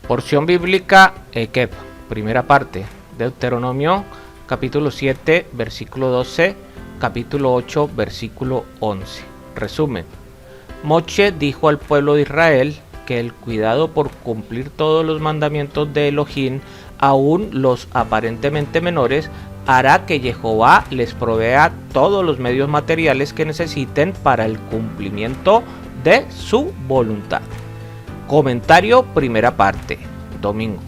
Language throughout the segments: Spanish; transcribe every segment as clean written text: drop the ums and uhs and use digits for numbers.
Porción bíblica Ekeb, primera parte, Deuteronomio capítulo 7, versículo 12, capítulo 8, versículo 11. Resumen: Moche dijo al pueblo de Israel que el cuidado por cumplir todos los mandamientos de Elohim, aun los aparentemente menores, hará que Jehová les provea todos los medios materiales que necesiten para el cumplimiento de su voluntad. Comentario primera parte, domingo.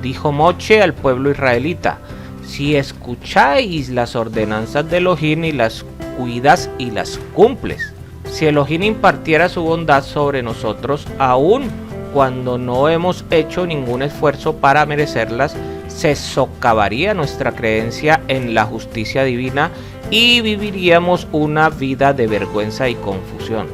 Dijo Moche al pueblo israelita: si escucháis las ordenanzas de Elohim y las cuidas y las cumples. Si Elohim impartiera su bondad sobre nosotros, aun cuando no hemos hecho ningún esfuerzo para merecerlas, se socavaría nuestra creencia en la justicia divina y viviríamos una vida de vergüenza y confusión.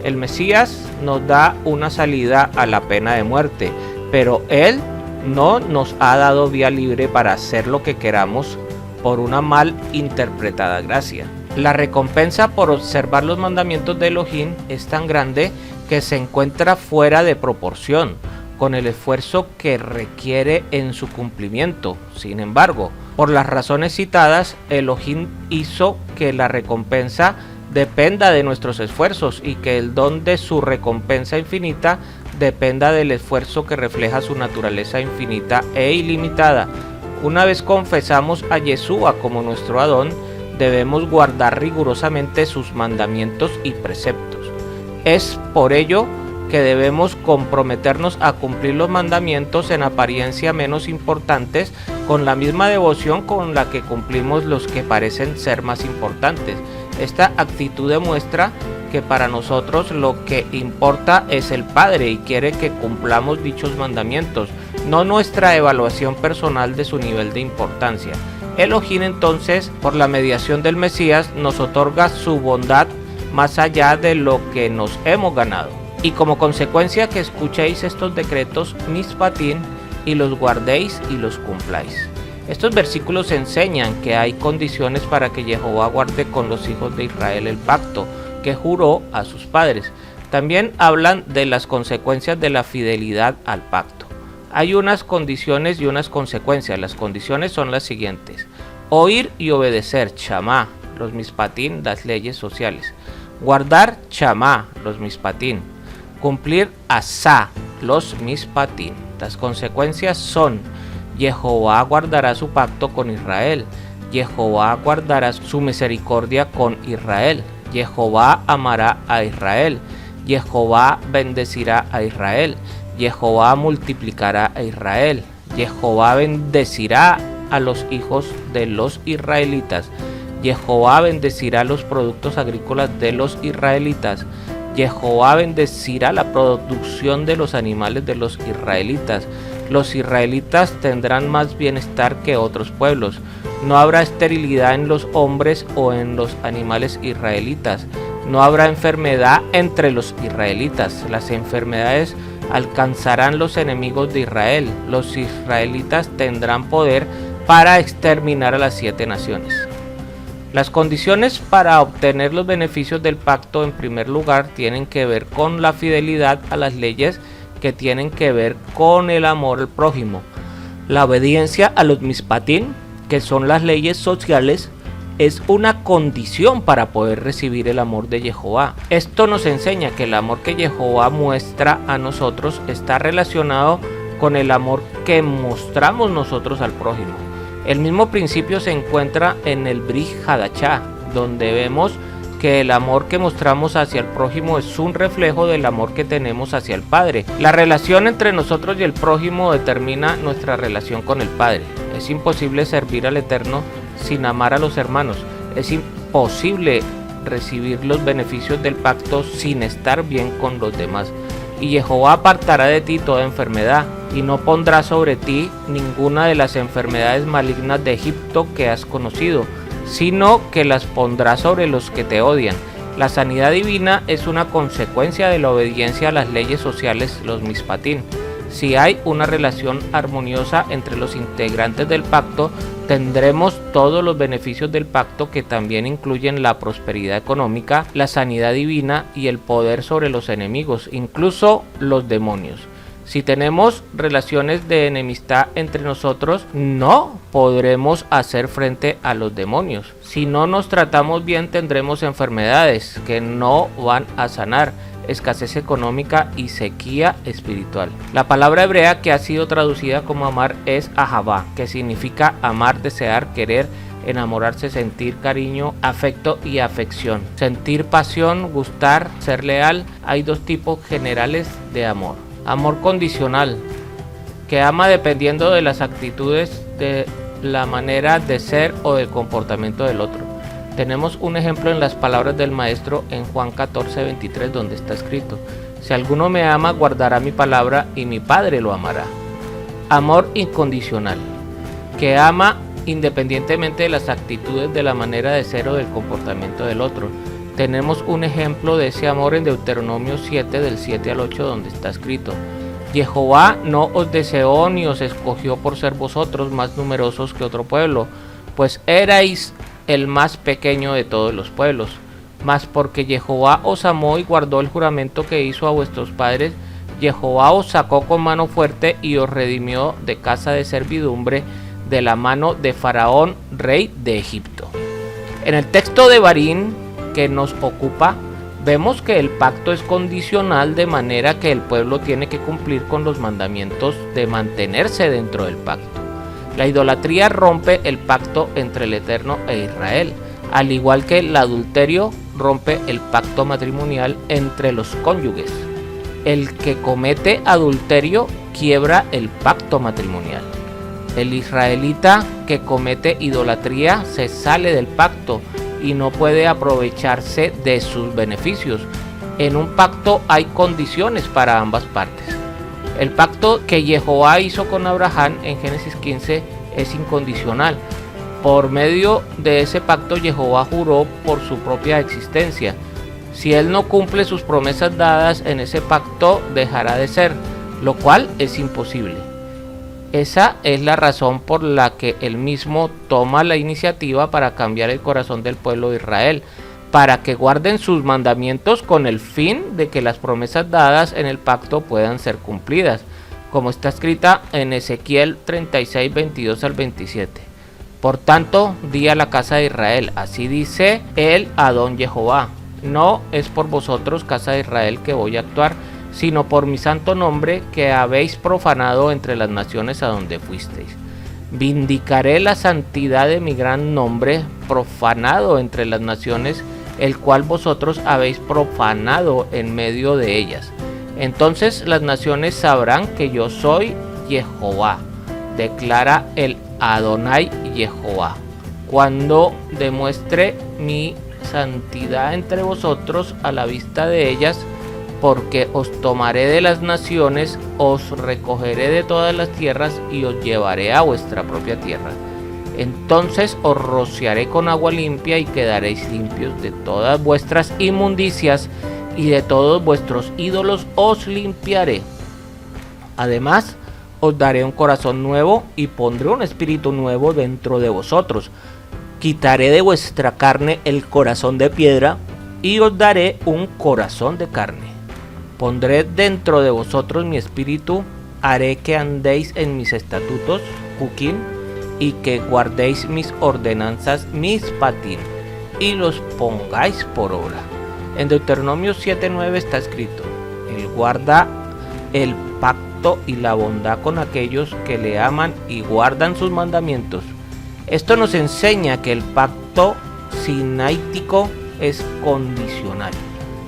El Mesías nos da una salida a la pena de muerte, pero Él no nos ha dado vía libre para hacer lo que queramos por una mal interpretada gracia. La recompensa por observar los mandamientos de Elohim es tan grande que se encuentra fuera de proporción con el esfuerzo que requiere en su cumplimiento. Sin embargo, por las razones citadas, Elohim hizo que la recompensa dependa de nuestros esfuerzos y que el don de su recompensa infinita dependa del esfuerzo que refleja su naturaleza infinita e ilimitada. Una vez confesamos a Yeshua como nuestro Adón, debemos guardar rigurosamente sus mandamientos y preceptos. Es por ello que debemos comprometernos a cumplir los mandamientos en apariencia menos importantes con la misma devoción con la que cumplimos los que parecen ser más importantes. Esta actitud demuestra que para nosotros lo que importa es el Padre y quiere que cumplamos dichos mandamientos, no nuestra evaluación personal de su nivel de importancia. Elohim entonces, por la mediación del Mesías, nos otorga su bondad más allá de lo que nos hemos ganado. Y como consecuencia que escuchéis estos decretos, mishpatim, y los guardéis y los cumpláis. Estos versículos enseñan que hay condiciones para que Jehová guarde con los hijos de Israel el pacto que juró a sus padres. También hablan de las consecuencias de la fidelidad al pacto. Hay unas condiciones y unas consecuencias. Las condiciones son las siguientes: oír y obedecer, chamá, los mishpatim, las leyes sociales; guardar, chamá, los mishpatim; cumplir, asá, los mishpatim. Las consecuencias son: Jehová guardará su pacto con Israel, Jehová guardará su misericordia con Israel, Jehová amará a Israel, Jehová bendecirá a Israel, Jehová multiplicará a Israel, Jehová bendecirá a los hijos de los israelitas, Jehová bendecirá los productos agrícolas de los israelitas, Jehová bendecirá la producción de los animales de los israelitas. Los israelitas tendrán más bienestar que otros pueblos. No habrá esterilidad en los hombres o en los animales israelitas. No habrá enfermedad entre los israelitas. Las enfermedades alcanzarán los enemigos de Israel. Los israelitas tendrán poder para exterminar a las 7 naciones. Las condiciones para obtener los beneficios del pacto, en primer lugar, tienen que ver con la fidelidad a las leyes, que tienen que ver con el amor al prójimo. La obediencia a los mishpatim, que son las leyes sociales, es una condición para poder recibir el amor de Jehová. Esto nos enseña que el amor que Jehová muestra a nosotros está relacionado con el amor que mostramos nosotros al prójimo. El mismo principio se encuentra en el Brit Hadashah, donde vemos que el amor que mostramos hacia el prójimo es un reflejo del amor que tenemos hacia el Padre. La relación entre nosotros y el prójimo determina nuestra relación con el Padre. Es imposible servir al Eterno sin amar a los hermanos. Es imposible recibir los beneficios del pacto sin estar bien con los demás. Y Jehová apartará de ti toda enfermedad, y no pondrá sobre ti ninguna de las enfermedades malignas de Egipto que has conocido, sino que las pondrá sobre los que te odian. La sanidad divina es una consecuencia de la obediencia a las leyes sociales, los mishpatim. Si hay una relación armoniosa entre los integrantes del pacto, tendremos todos los beneficios del pacto, que también incluyen la prosperidad económica, la sanidad divina y el poder sobre los enemigos, incluso los demonios. Si tenemos relaciones de enemistad entre nosotros, no podremos hacer frente a los demonios. Si no nos tratamos bien, tendremos enfermedades que no van a sanar, escasez económica y sequía espiritual. La palabra hebrea que ha sido traducida como amar es ahavá, que significa amar, desear, querer, enamorarse, sentir cariño, afecto y afección. Sentir pasión, gustar, ser leal. Hay dos tipos generales de amor. Amor condicional, que ama dependiendo de las actitudes, de la manera de ser o del comportamiento del otro. Tenemos un ejemplo en las palabras del maestro en Juan 14:23, donde está escrito: si alguno me ama, guardará mi palabra y mi Padre lo amará. Amor incondicional, que ama independientemente de las actitudes, de la manera de ser o del comportamiento del otro. Tenemos un ejemplo de ese amor en Deuteronomio 7, del 7 al 8, donde está escrito: Jehová no os deseó ni os escogió por ser vosotros más numerosos que otro pueblo, pues erais el más pequeño de todos los pueblos, mas porque Jehová os amó y guardó el juramento que hizo a vuestros padres, Jehová os sacó con mano fuerte y os redimió de casa de servidumbre, de la mano de Faraón, rey de Egipto. En el texto de Barín que nos ocupa, vemos que el pacto es condicional, de manera que el pueblo tiene que cumplir con los mandamientos de mantenerse dentro del pacto. La idolatría rompe el pacto entre el Eterno e Israel, al igual que el adulterio rompe el pacto matrimonial entre los cónyuges. El que comete adulterio quiebra el pacto matrimonial. El israelita que comete idolatría se sale del pacto y no puede aprovecharse de sus beneficios. En un pacto hay condiciones para ambas partes. El pacto que Jehová hizo con Abraham en Génesis 15 es incondicional. Por medio de ese pacto, Jehová juró por su propia existencia. Si él no cumple sus promesas dadas en ese pacto, dejará de ser, lo cual es imposible. Esa es la razón por la que él mismo toma la iniciativa para cambiar el corazón del pueblo de Israel, para que guarden sus mandamientos con el fin de que las promesas dadas en el pacto puedan ser cumplidas, como está escrita en Ezequiel 36, 22 al 27. Por tanto, di a la casa de Israel, así dice el Adón Jehová: no es por vosotros, casa de Israel, que voy a actuar, sino por mi santo nombre que habéis profanado entre las naciones a donde fuisteis. Vindicaré la santidad de mi gran nombre, profanado entre las naciones, el cual vosotros habéis profanado en medio de ellas. Entonces las naciones sabrán que yo soy Jehová, declara el Adonai Jehová, cuando demuestre mi santidad entre vosotros a la vista de ellas, porque os tomaré de las naciones, os recogeré de todas las tierras y os llevaré a vuestra propia tierra. Entonces os rociaré con agua limpia y quedaréis limpios de todas vuestras inmundicias, y de todos vuestros ídolos os limpiaré. Además, os daré un corazón nuevo y pondré un espíritu nuevo dentro de vosotros. Quitaré de vuestra carne el corazón de piedra y os daré un corazón de carne. Pondré dentro de vosotros mi espíritu, haré que andéis en mis estatutos, Juquín, y que guardéis mis ordenanzas, mis patín, y los pongáis por obra. En Deuteronomio 7:9 está escrito: Él guarda el pacto y la bondad con aquellos que le aman y guardan sus mandamientos. Esto nos enseña que el pacto sinaítico es condicional.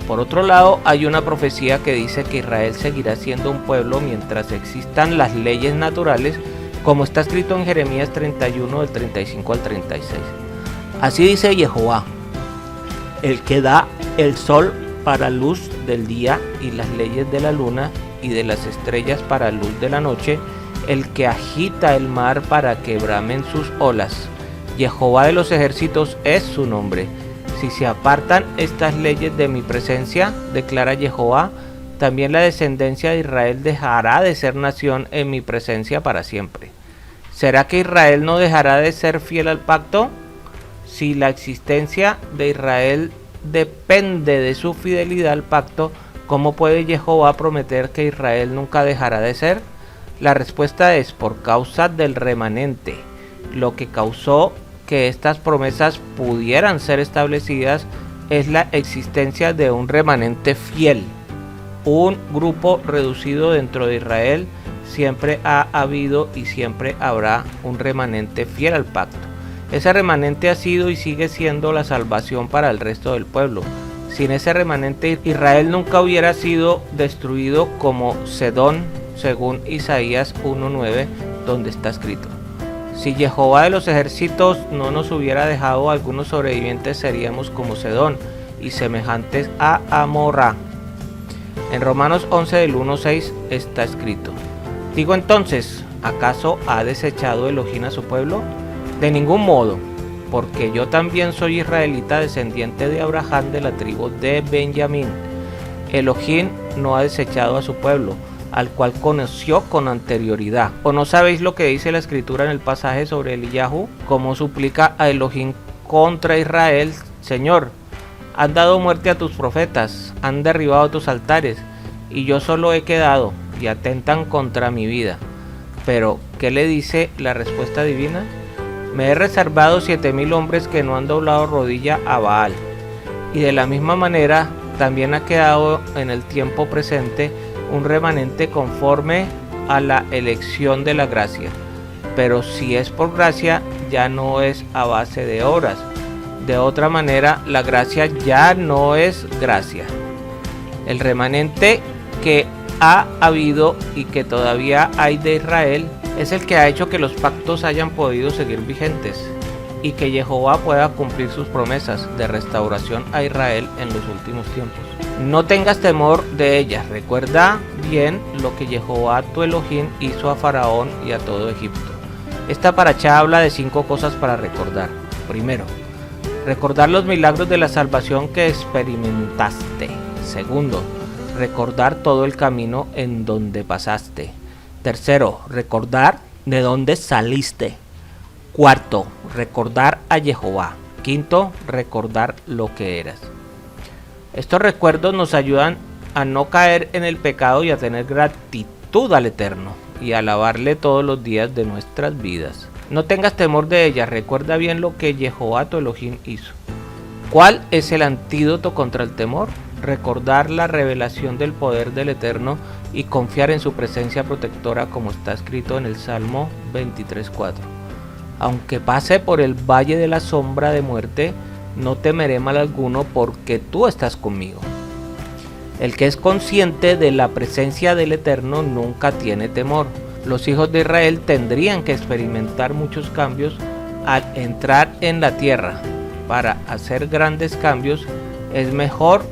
Por otro lado, hay una profecía que dice que Israel seguirá siendo un pueblo mientras existan las leyes naturales, como está escrito en Jeremías 31, del 35 al 36. Así dice Jehová, el que da el sol para luz del día y las leyes de la luna y de las estrellas para luz de la noche, el que agita el mar para que bramen sus olas. Jehová de los ejércitos es su nombre. Si se apartan estas leyes de mi presencia, declara Jehová, también la descendencia de Israel dejará de ser nación en mi presencia para siempre. ¿Será que Israel no dejará de ser fiel al pacto? Si la existencia de Israel depende de su fidelidad al pacto, ¿Cómo puede Jehová prometer que Israel nunca dejará de ser? La respuesta es por causa del remanente. Lo que causó que estas promesas pudieran ser establecidas es la existencia de un remanente fiel. Un grupo reducido dentro de Israel. Siempre ha habido y siempre habrá un remanente fiel al pacto. Ese remanente ha sido y sigue siendo la salvación para el resto del pueblo. Sin ese remanente, Israel nunca hubiera sido destruido como Sedón, según Isaías 1:9, donde está escrito: si Jehová de los ejércitos no nos hubiera dejado algunos sobrevivientes, seríamos como Sedón y semejantes a Amorra. En Romanos 11 del 1:6 está escrito: digo entonces, ¿acaso ha desechado Elohim a su pueblo? De ningún modo, porque yo también soy israelita, descendiente de Abraham, de la tribu de Benjamín. Elohim no ha desechado a su pueblo, al cual conoció con anterioridad. ¿O no sabéis lo que dice la escritura en el pasaje sobre Eliyahu? Como suplica a Elohim contra Israel: Señor, han dado muerte a tus profetas, han derribado tus altares, y yo solo he quedado, y atentan contra mi vida. Pero, ¿qué le dice la respuesta divina? Me he reservado 7,000 hombres que no han doblado rodilla a Baal. Y de la misma manera, también ha quedado en el tiempo presente un remanente conforme a la elección de la gracia. Pero si es por gracia, ya no es a base de obras. De otra manera, la gracia ya no es gracia. El remanente que ha habido y que todavía hay de Israel es el que ha hecho que los pactos hayan podido seguir vigentes y que Jehová pueda cumplir sus promesas de restauración a Israel en los últimos tiempos. No tengas temor de ellas. Recuerda bien lo que Jehová tu Elohim hizo a Faraón y a todo Egipto. Esta paracha habla de 5 cosas para recordar. Primero, recordar los milagros de la salvación que experimentaste. Segundo, recordar todo el camino en donde pasaste. Tercero, recordar de dónde saliste. Cuarto, recordar a Jehová. Quinto, recordar lo que eras. Estos recuerdos nos ayudan a no caer en el pecado y a tener gratitud al Eterno y a alabarle todos los días de nuestras vidas. No tengas temor de ellas. Recuerda bien lo que Jehová tu Elohim hizo. ¿Cuál es el antídoto contra el temor? Recordar la revelación del poder del Eterno y confiar en su presencia protectora, como está escrito en el Salmo 23:4. Aunque pase por el valle de la sombra de muerte, no temeré mal alguno, porque tú estás conmigo. El que es consciente de la presencia del Eterno nunca tiene temor. Los hijos de Israel tendrían que experimentar muchos cambios al entrar en la tierra. Para hacer grandes cambios es mejor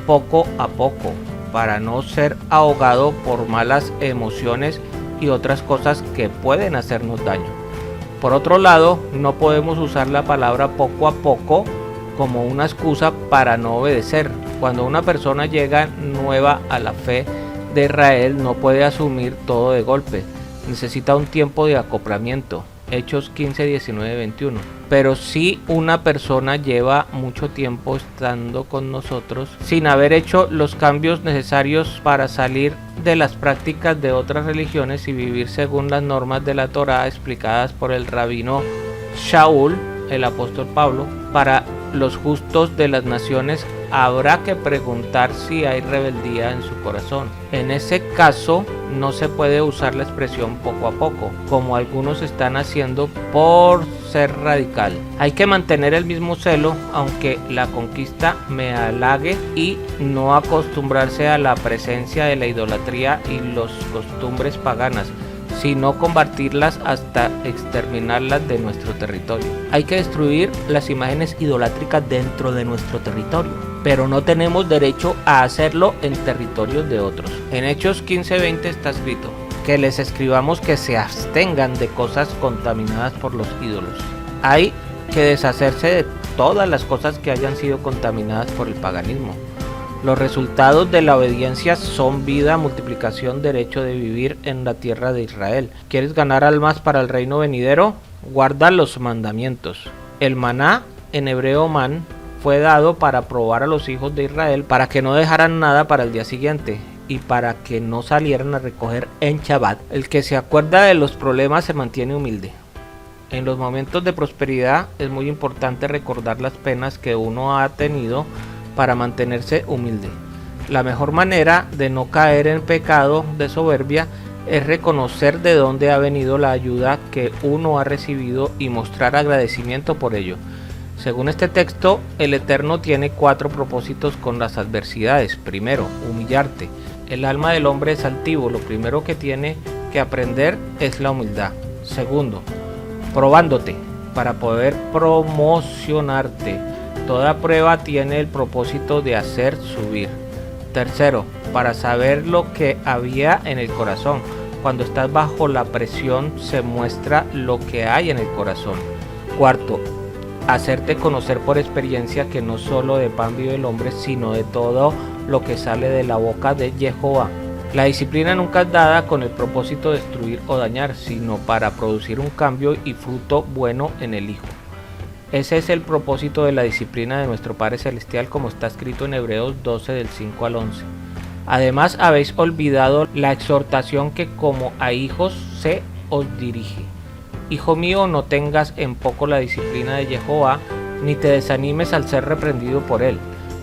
poco a poco, para no ser ahogado por malas emociones y otras cosas que pueden hacernos daño. Por otro lado, no podemos usar la palabra poco a poco como una excusa para no obedecer. Cuando una persona llega nueva a la fe de Israel, no puede asumir todo de golpe. Necesita un tiempo de acoplamiento. Hechos 15, 19, 21. Pero si una persona lleva mucho tiempo estando con nosotros sin haber hecho los cambios necesarios para salir de las prácticas de otras religiones y vivir según las normas de la Torá explicadas por el rabino Shaul, el apóstol Pablo, para los justos de las naciones, habrá que preguntar si hay rebeldía en su corazón. En ese caso, no se puede usar la expresión poco a poco, como algunos están haciendo por ser radical. Hay que mantener el mismo celo, aunque la conquista me halague, y no acostumbrarse a la presencia de la idolatría y las costumbres paganas, sino combatirlas hasta exterminarlas de nuestro territorio. Hay que destruir las imágenes idolátricas dentro de nuestro territorio, pero no tenemos derecho a hacerlo en territorios de otros. En Hechos 15:20 está escrito que les escribamos que se abstengan de cosas contaminadas por los ídolos. Hay que deshacerse de todas las cosas que hayan sido contaminadas por el paganismo. Los resultados de la obediencia son vida, multiplicación, derecho de vivir en la tierra de Israel. ¿Quieres ganar almas para el reino venidero? Guarda los mandamientos. El maná, en hebreo man, fue dado para probar a los hijos de Israel, para que no dejaran nada para el día siguiente y para que no salieran a recoger en Shabbat. El que se acuerda de los problemas se mantiene humilde. En los momentos de prosperidad es muy importante recordar las penas que uno ha tenido para mantenerse humilde. La mejor manera de no caer en pecado de soberbia es reconocer de dónde ha venido la ayuda que uno ha recibido y mostrar agradecimiento por ello. Según este texto, el Eterno tiene 4 propósitos con las adversidades. Primero, humillarte. El alma del hombre es altivo, lo primero que tiene que aprender es la humildad. Segundo, probándote para poder promocionarte. Toda prueba tiene el propósito de hacer subir. Tercero, para saber lo que había en el corazón. Cuando estás bajo la presión se muestra lo que hay en el corazón. Cuarto, hacerte conocer por experiencia que no solo de pan vive el hombre, sino de todo lo que sale de la boca de Jehová. La disciplina nunca es dada con el propósito de destruir o dañar, sino para producir un cambio y fruto bueno en el Hijo. Ese es el propósito de la disciplina de nuestro Padre Celestial, como está escrito en Hebreos 12 del 5 al 11. Además habéis olvidado la exhortación que como a hijos se os dirige. Hijo mío, no tengas en poco la disciplina de Jehová, ni te desanimes al ser reprendido por él,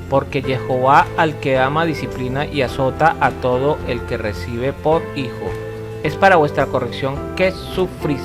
porque Jehová al que ama disciplina y azota a todo el que recibe por hijo. Es para vuestra corrección que sufrís.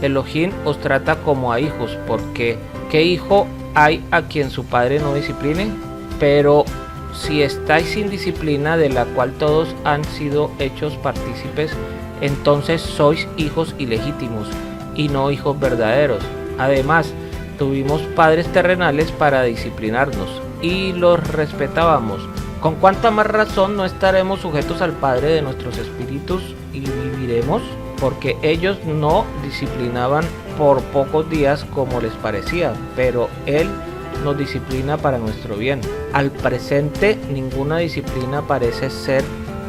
Elohim os trata como a hijos, porque ¿qué hijo hay a quien su padre no discipline? Pero si estáis sin disciplina, de la cual todos han sido hechos partícipes, entonces sois hijos ilegítimos y no hijos verdaderos. Además, tuvimos padres terrenales para disciplinarnos y los respetábamos. ¿Con cuánta más razón no estaremos sujetos al Padre de nuestros espíritus y viviremos? Porque ellos no disciplinaban por pocos días como les parecía, pero Él nos disciplina para nuestro bien. Al presente, ninguna disciplina parece ser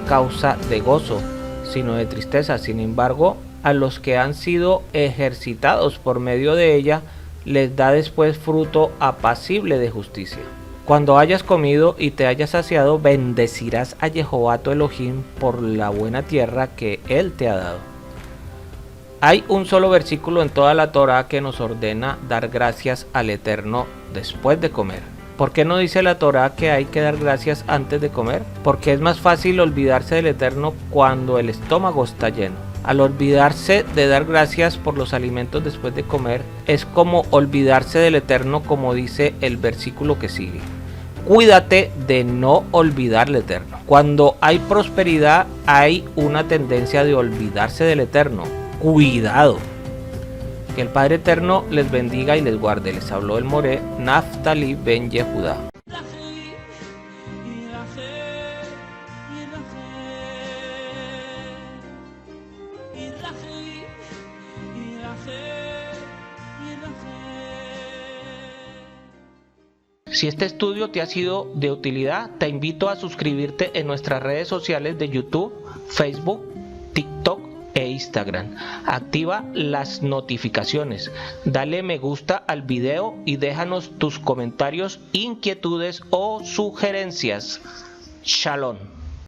causa de gozo, sino de tristeza. Sin embargo, a los que han sido ejercitados por medio de ella, les da después fruto apacible de justicia. Cuando hayas comido y te hayas saciado, bendecirás a Jehová tu Elohim por la buena tierra que Él te ha dado. Hay un solo versículo en toda la Torá que nos ordena dar gracias al Eterno después de comer. ¿Por qué no dice la Torá que hay que dar gracias antes de comer? Porque es más fácil olvidarse del Eterno cuando el estómago está lleno. Al olvidarse de dar gracias por los alimentos después de comer, es como olvidarse del Eterno, como dice el versículo que sigue. Cuídate de no olvidar al Eterno. Cuando hay prosperidad, hay una tendencia de olvidarse del Eterno. Cuidado. Que el Padre Eterno les bendiga y les guarde. Les habló el Moré Naftali ben Yehudá. Si este estudio te ha sido de utilidad, te invito a suscribirte en nuestras redes sociales de YouTube, Facebook, TikTok e Instagram. Activa las notificaciones, dale me gusta al video y déjanos tus comentarios, inquietudes o sugerencias. Shalom.